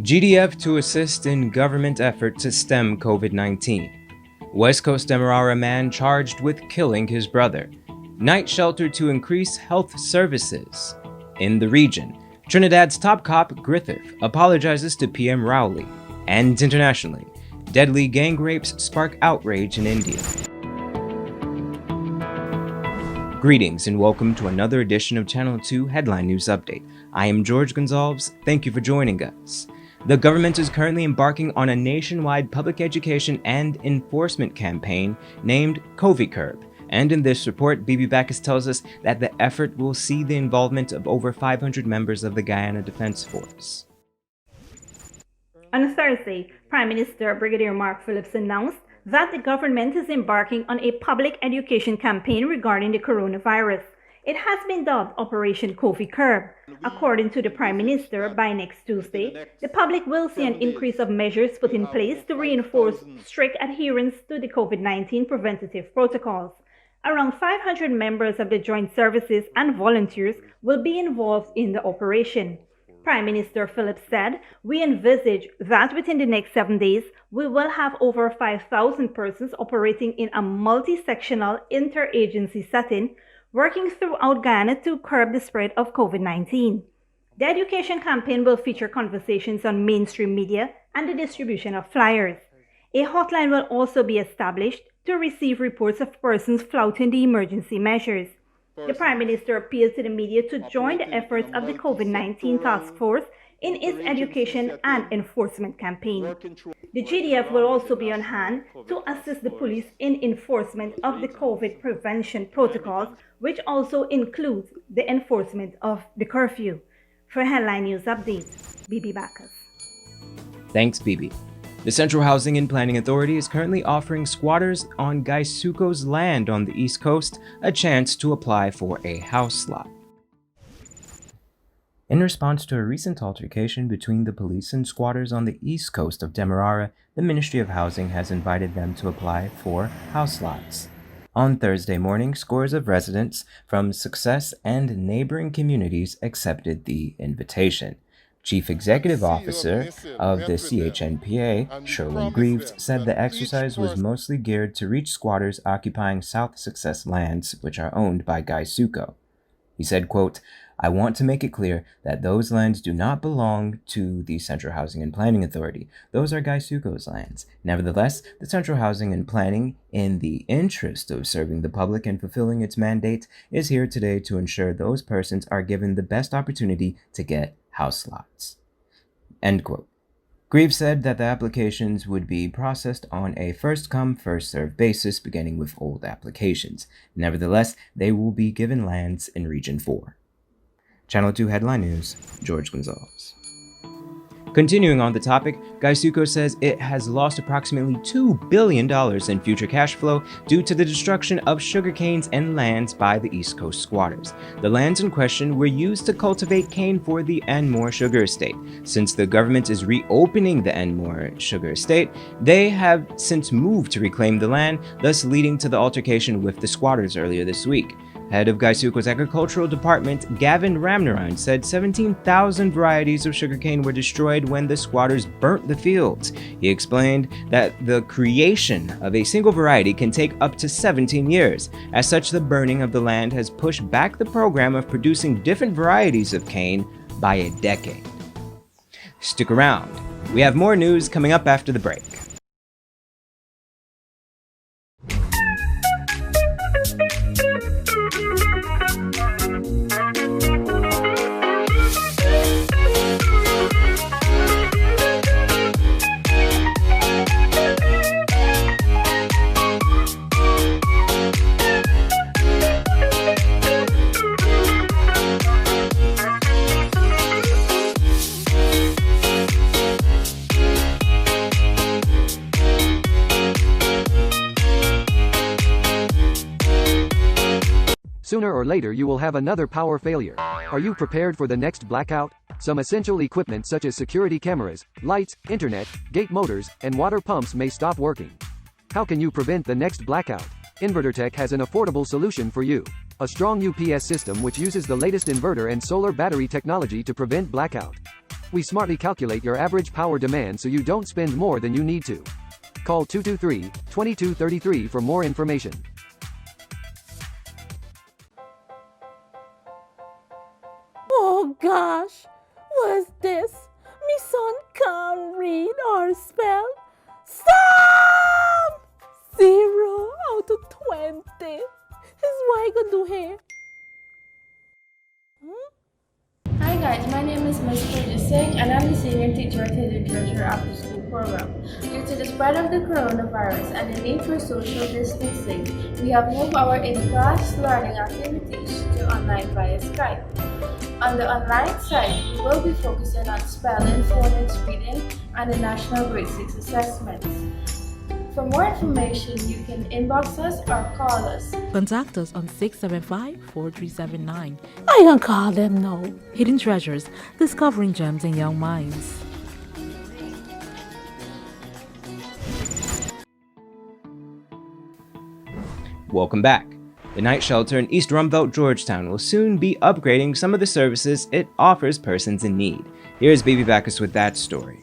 GDF to assist in government effort to stem COVID-19. West Coast Demerara man charged with killing his brother. Night shelter to increase health services. In the region, Trinidad's top cop, GRIFFITH, apologizes to PM ROWLEY. And internationally, deadly gang rapes spark outrage in India. Greetings and welcome to another edition of Channel 2 Headline News Update. I am George Gonzalez. Thank you for joining us. The government is currently embarking on a nationwide public education and enforcement campaign named COVID Curb. And in this report, Bibi Bacchus tells us that the effort will see the involvement of over 500 members of the Guyana Defense Force. On Thursday, Prime Minister Brigadier Mark Phillips announced that the government is embarking on a public education campaign regarding the coronavirus. It has been dubbed Operation COVID Curb. According to the Prime Minister, by next Tuesday, the public will see an increase of measures put in place to reinforce strict adherence to the COVID-19 preventative protocols. Around 500 members of the joint services and volunteers will be involved in the operation. Prime Minister Phillips said, "We envisage that within the next 7 days, we will have over 5,000 persons operating in a multi-sectional interagency setting, working throughout Guyana to curb the spread of COVID-19. The education campaign will feature conversations on mainstream media and the distribution of flyers. A hotline will also be established to receive reports of persons flouting the emergency measures." The Prime Minister appealed to the media to join the efforts of the COVID-19 task force in its education and enforcement campaign. The GDF will also be on hand to assist the police in enforcement of the COVID prevention protocols, which also includes the enforcement of the curfew. For Headline News Updates, Bibi Bacchus. Thanks, Bibi. The Central Housing and Planning Authority is currently offering squatters on Gaisuco's land on the East Coast a chance to apply for a house lot. In response to a recent altercation between the police and squatters on the east coast of Demerara, the Ministry of Housing has invited them to apply for house lots. On Thursday morning, scores of residents from Success and neighboring communities accepted the invitation. Chief Executive Officer of the CHNPA, Sherlyn Greaves, said the exercise was mostly geared to reach squatters occupying South Success lands, which are owned by Gaisuco. He said, quote, "I want to make it clear that those lands do not belong to the Central Housing and Planning Authority. Those are Gaisuco's lands. Nevertheless, the Central Housing and Planning, in the interest of serving the public and fulfilling its mandate, is here today to ensure those persons are given the best opportunity to get house lots." End quote. Greaves said that the applications would be processed on a first-come, first-served basis, beginning with old applications. Nevertheless, they will be given lands in Region 4. Channel 2 Headline News, George Gonzalez. Continuing on the topic, Gaisuco says it has lost approximately $2 billion in future cash flow due to the destruction of sugarcanes and lands by the East Coast squatters. The lands in question were used to cultivate cane for the Enmore Sugar Estate. Since the government is reopening the Enmore Sugar Estate, they have since moved to reclaim the land, thus leading to the altercation with the squatters earlier this week. Head of Gaisuco's Agricultural Department, Gavin Ramnarine, said 17,000 varieties of sugarcane were destroyed when the squatters burnt the fields. He explained that the creation of a single variety can take up to 17 years. As such, the burning of the land has pushed back the program of producing different varieties of cane by a decade. Stick around. We have more news coming up after the break. Sooner or later you will have another power failure. Are you prepared for the next blackout? Some essential equipment such as security cameras, lights, internet, gate motors, and water pumps may stop working. How can you prevent the next blackout? InverterTech has an affordable solution for you. A strong UPS system which uses the latest inverter and solar battery technology to prevent blackout. We smartly calculate your average power demand so you don't spend more than you need to. Call 223-2233 for more information. Oh gosh, what's this? Me son can't read or spell. Stop! 0 out of 20. Is what I gonna do here? Hi guys, my name is Ms. Singh and I'm the senior teacher at the literature after school program. Due to the spread of the coronavirus and the need for social distancing, we have moved our in-class learning activities to online via Skype. On the online side, we will be focusing on spelling, phonics, reading, and the National Grade 6 assessments. For more information, you can inbox us or call us. Contact us on 675-4379. I can call them now. Hidden Treasures, discovering gems in young minds. Welcome back. The night shelter in East Rumveldt, Georgetown will soon be upgrading some of the services it offers persons in need. Here's Baby Bacchus with that story.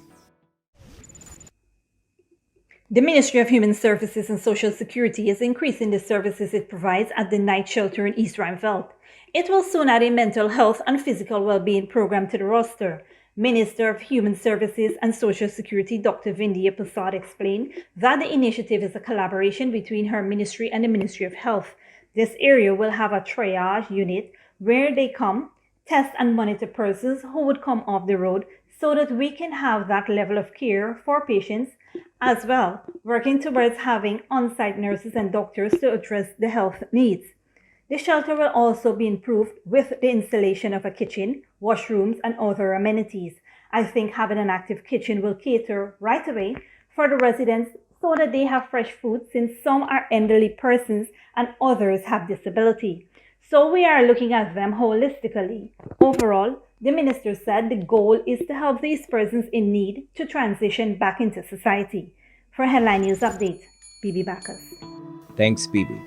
The Ministry of Human Services and Social Security is increasing the services it provides at the night shelter in East Rumveldt. It will soon add a mental health and physical well-being program to the roster. Minister of Human Services and Social Security Dr. Vindhya Prasad explained that the initiative is a collaboration between her ministry and the Ministry of Health. This area will have a triage unit where they come, test and monitor persons who would come off the road so that we can have that level of care for patients as well, working towards having on-site nurses and doctors to address the health needs. The shelter will also be improved with the installation of a kitchen, washrooms, and other amenities. I think having an active kitchen will cater right away for the residents so that they have fresh food, since some are elderly persons and others have disability. So we are looking at them holistically. Overall, the minister said the goal is to help these persons in need to transition back into society. For Headline News Update, Bibi Bacchus. Thanks, Bibi.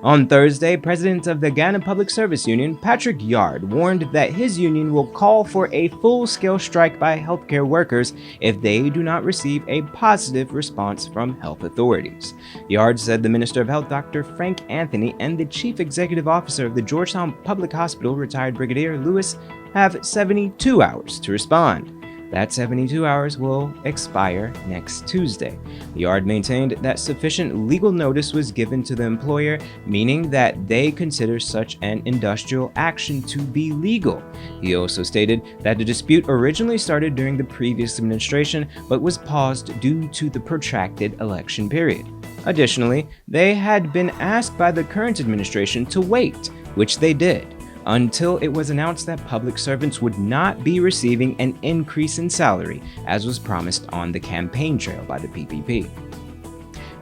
On Thursday, President of the Ghana Public Service Union, Patrick Yard, warned that his union will call for a full-scale strike by healthcare workers if they do not receive a positive response from health authorities. Yard said the Minister of Health, Dr. Frank Anthony, and the Chief Executive Officer of the Georgetown Public Hospital, retired Brigadier Lewis, have 72 hours to respond. That 72 hours will expire next Tuesday. The Yard maintained that sufficient legal notice was given to the employer, meaning that they consider such an industrial action to be legal. He also stated that the dispute originally started during the previous administration, but was paused due to the protracted election period. Additionally, they had been asked by the current administration to wait, which they did, until it was announced that public servants would not be receiving an increase in salary, as was promised on the campaign trail by the PPP.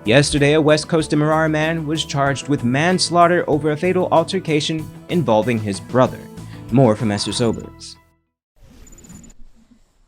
Yesterday, a West Coast Demerara man was charged with manslaughter over a fatal altercation involving his brother. More from Esther Sobers.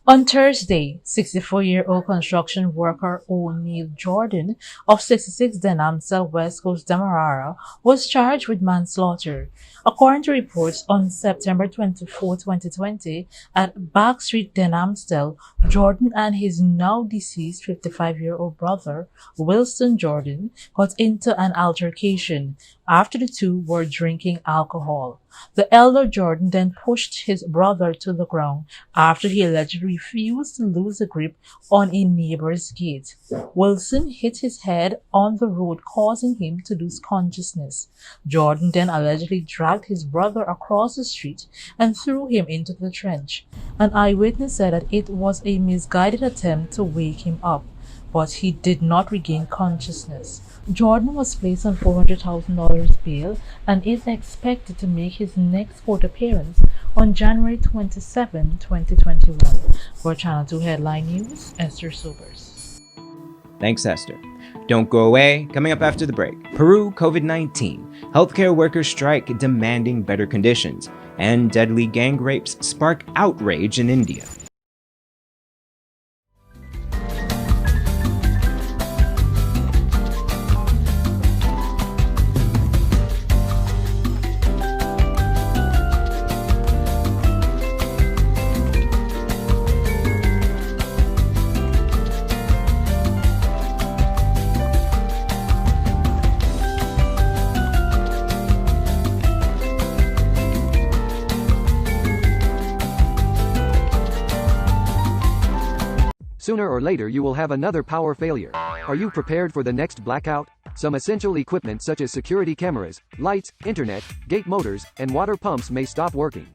On Thursday, 64-year-old construction worker O'Neil Jordan of 66 Denhamstel, West Coast, Demerara, was charged with manslaughter. According to reports, on September 24, 2020, at Back Street, Denhamstel, Jordan and his now deceased 55-year-old brother, Wilson Jordan, got into an altercation after the two were drinking alcohol. The elder Jordan then pushed his brother to the ground after he allegedly refused to lose the grip on a neighbor's gate. Wilson hit his head on the road, causing him to lose consciousness. Jordan then allegedly dragged his brother across the street and threw him into the trench. An eyewitness said that it was a misguided attempt to wake him up, but he did not regain consciousness. Jordan was placed on $400,000 bail and is expected to make his next court appearance on January 27, 2021. For Channel 2 Headline News, Esther Sobers. Thanks, Esther. Don't go away. Coming up after the break, Peru COVID-19. Healthcare workers strike demanding better conditions. And deadly gang rapes spark outrage in India. Sooner or later you will have another power failure. Are you prepared for the next blackout? Some essential equipment such as security cameras, lights, internet, gate motors, and water pumps may stop working.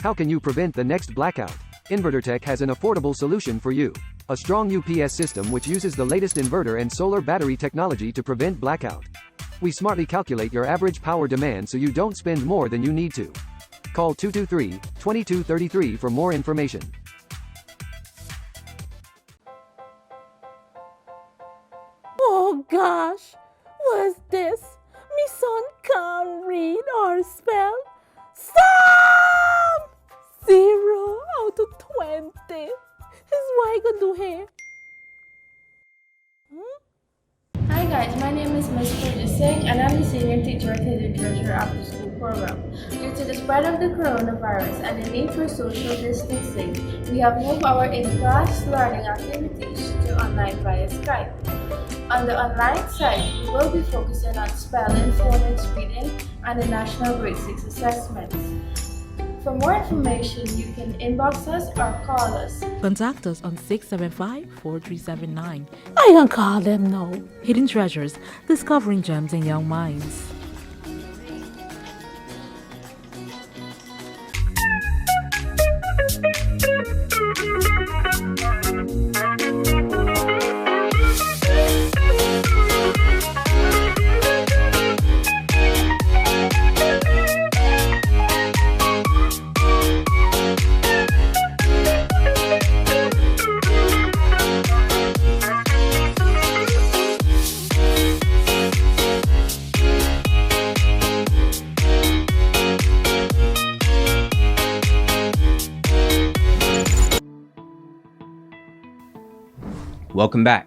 How can you prevent the next blackout? InverterTech has an affordable solution for you. A strong UPS system which uses the latest inverter and solar battery technology to prevent blackout. We smartly calculate your average power demand so you don't spend more than you need to. Call 223-2233 for more information. Oh gosh, what's this? Me son can't read or spell. Stop! 0 out of 20. Is what I gonna do here? Hi guys, my name is Ms. Singh and I'm the senior teacher at the literature after school program. Due to the spread of the coronavirus and the need for social distancing, we have moved our in-class learning activities to online via Skype. On the online side, we will be focusing on spelling, phonics, reading, and the National Grade 6 assessments. For more information, you can inbox us or call us. Contact us on 675-4379. I can call them now. Hidden Treasures, discovering gems in young minds. Welcome back.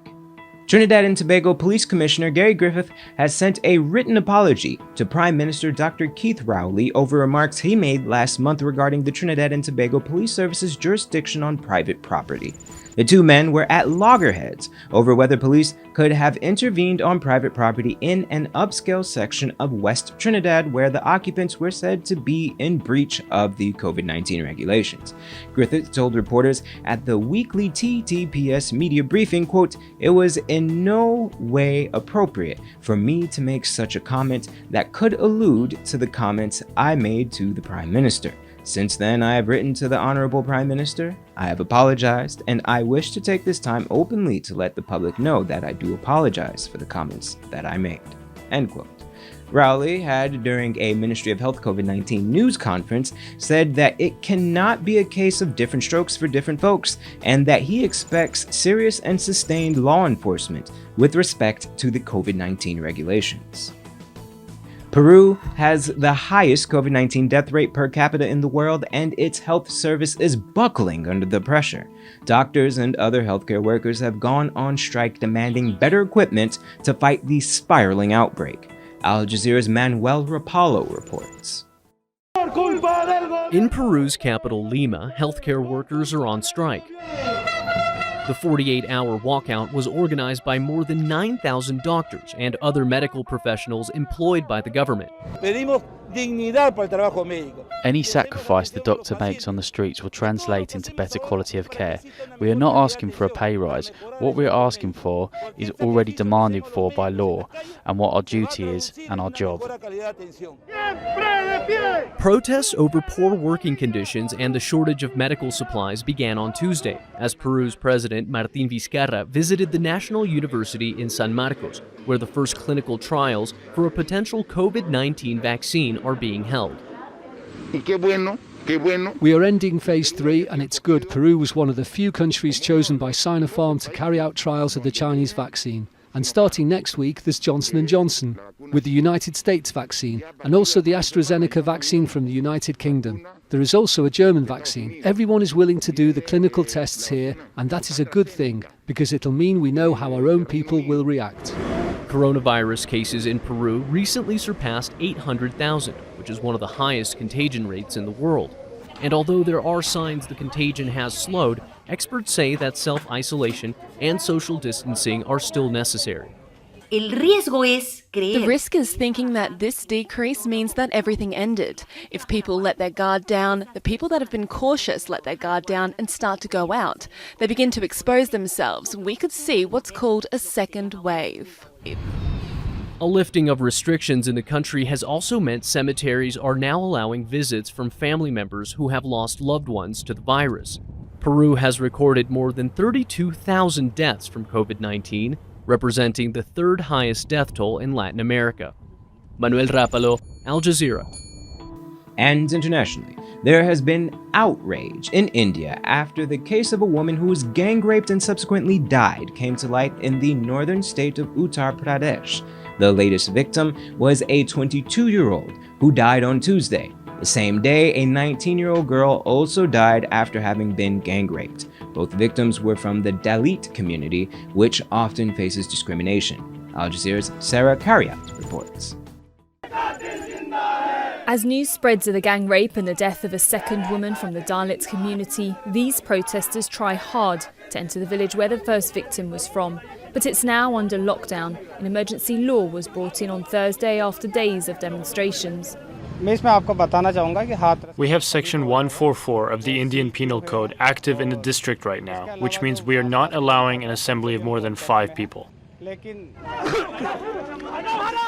Trinidad and Tobago Police Commissioner Gary Griffith has sent a written apology to Prime Minister Dr. Keith Rowley over remarks he made last month regarding the Trinidad and Tobago Police Service's jurisdiction on private property. The two men were at loggerheads over whether police could have intervened on private property in an upscale section of West Trinidad where the occupants were said to be in breach of the COVID-19 regulations. Griffith told reporters at the weekly TTPS media briefing, quote, "It was in no way appropriate for me to make such a comment that could allude to the comments I made to the Prime Minister. Since then, I have written to the Honorable Prime Minister, I have apologized, and I wish to take this time openly to let the public know that I do apologize for the comments that I made." End quote. Rowley had, during a Ministry of Health COVID-19 news conference, said that it cannot be a case of different strokes for different folks, and that he expects serious and sustained law enforcement with respect to the COVID-19 regulations. Peru has the highest COVID-19 death rate per capita in the world, and its health service is buckling under the pressure. Doctors and other healthcare workers have gone on strike demanding better equipment to fight the spiraling outbreak. Al Jazeera's Manuel Rapallo reports. In Peru's capital Lima, healthcare workers are on strike. The 48-hour walkout was organized by more than 9,000 doctors and other medical professionals employed by the government. Any sacrifice the doctor makes on the streets will translate into better quality of care. We are not asking for a pay rise. What we are asking for is already demanded for by law, and what our duty is and our job. Protests over poor working conditions and the shortage of medical supplies began on Tuesday, as Peru's President Martín Vizcarra visited the National University in San Marcos, where the first clinical trials for a potential COVID-19 vaccine are being held. We are ending phase 3 and it's good. Peru was one of the few countries chosen by Sinopharm to carry out trials of the Chinese vaccine. And starting next week, there's Johnson & Johnson with the United States vaccine and also the AstraZeneca vaccine from the United Kingdom. There is also a German vaccine. Everyone is willing to do the clinical tests here, and that is a good thing because it'll mean we know how our own people will react. Coronavirus cases in Peru recently surpassed 800,000, which is one of the highest contagion rates in the world. And although there are signs the contagion has slowed, experts say that self-isolation and social distancing are still necessary. el riesgo es creer. The risk is thinking that this decrease means that everything ended. If people let their guard down, the people that have been cautious let their guard down and start to go out. They begin to expose themselves. We could see what's called a second wave. A lifting of restrictions in the country has also meant cemeteries are now allowing visits from family members who have lost loved ones to the virus. Peru has recorded more than 32,000 deaths from COVID-19, representing the third highest death toll in Latin America. Manuel Rapalo, Al Jazeera. And internationally, there has been outrage in India after the case of a woman who was gang raped and subsequently died came to light in the northern state of Uttar Pradesh. The latest victim was a 22-year-old who died on Tuesday. The same day, a 19-year-old girl also died after having been gang raped. Both victims were from the Dalit community, which often faces discrimination. Al Jazeera's Sarah Karyat reports. As news spreads of the gang rape and the death of a second woman from the Dalit community, these protesters try hard to enter the village where the first victim was from. But it's now under lockdown. An emergency law was brought in on Thursday after days of demonstrations. We have Section 144 of the Indian Penal Code active in the district right now, which means we are not allowing an assembly of more than 5 people.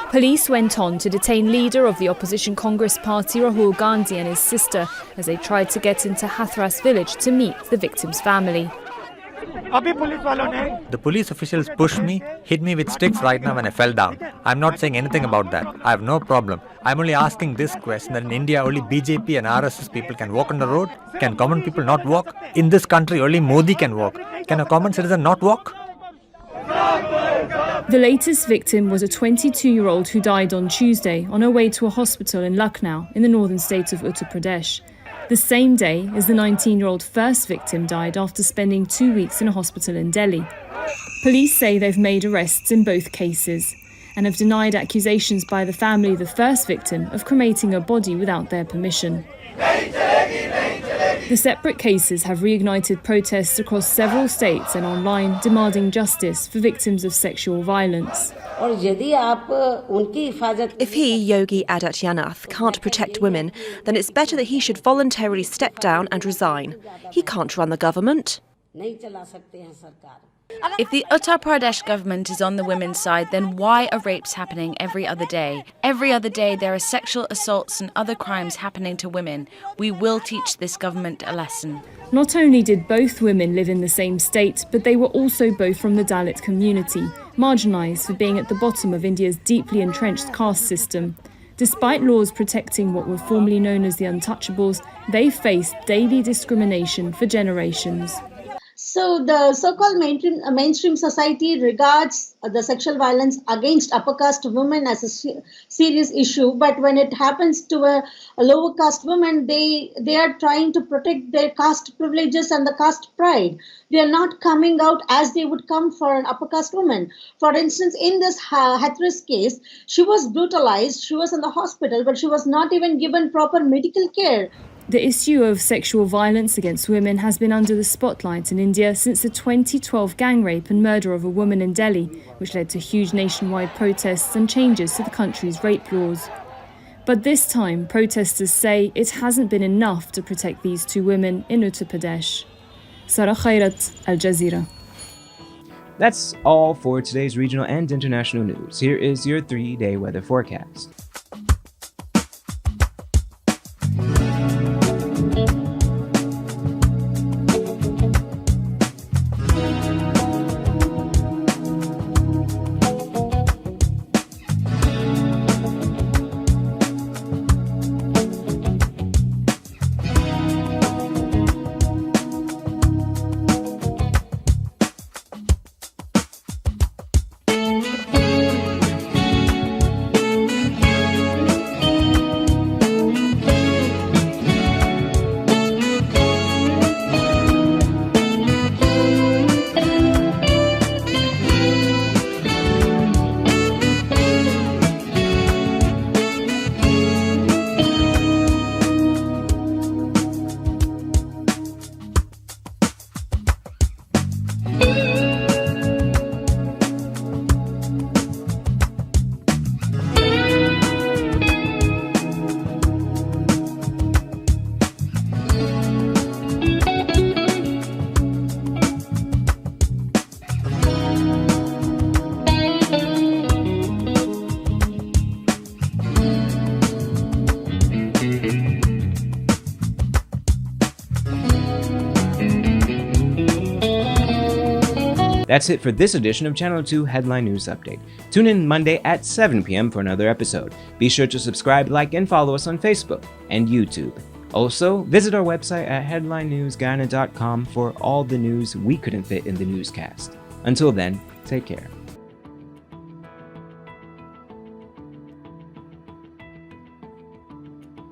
Police went on to detain leader of the opposition Congress party Rahul Gandhi and his sister as they tried to get into Hathras village to meet the victim's family. The police officials pushed me, hit me with sticks right now when I fell down. I'm not saying anything about that. I have no problem. I'm only asking this question that in India only BJP and RSS people can walk on the road. Can common people not walk? In this country only Modi can walk. Can a common citizen not walk? The latest victim was a 22-year-old who died on Tuesday on her way to a hospital in Lucknow in the northern state of Uttar Pradesh. The same day as the 19-year-old first victim died after spending 2 weeks in a hospital in Delhi. Police say they've made arrests in both cases and have denied accusations by the family of the first victim of cremating her body without their permission. The separate cases have reignited protests across several states and online demanding justice for victims of sexual violence. If he, Yogi Adityanath, can't protect women, then it's better that he should voluntarily step down and resign. He can't run the government. If the Uttar Pradesh government is on the women's side, then why are rapes happening every other day? Every other day there are sexual assaults and other crimes happening to women. We will teach this government a lesson. Not only did both women live in the same state, but they were also both from the Dalit community, marginalised for being at the bottom of India's deeply entrenched caste system. Despite laws protecting what were formerly known as the untouchables, they faced daily discrimination for generations. So the so-called mainstream society regards the sexual violence against upper caste women as a serious issue, but when it happens to a lower caste woman, they are trying to protect their caste privileges and the caste pride. They are not coming out as they would come for an upper caste woman. For instance, in this Hathras case, she was brutalized, she was in the hospital, but she was not even given proper medical care. The issue of sexual violence against women has been under the spotlight in India since the 2012 gang rape and murder of a woman in Delhi, which led to huge nationwide protests and changes to the country's rape laws. But this time, protesters say it hasn't been enough to protect these two women in Uttar Pradesh. Sarah Khairat, Al Jazeera. That's all for today's regional and international news. Here is your 3-day weather forecast. That's it for this edition of Channel 2 Headline News Update. Tune in Monday at 7 p.m. for another episode. Be sure to subscribe, like, and follow us on Facebook and YouTube. Also, visit our website at headlinenewsghana.com for all the news we couldn't fit in the newscast. Until then, take care.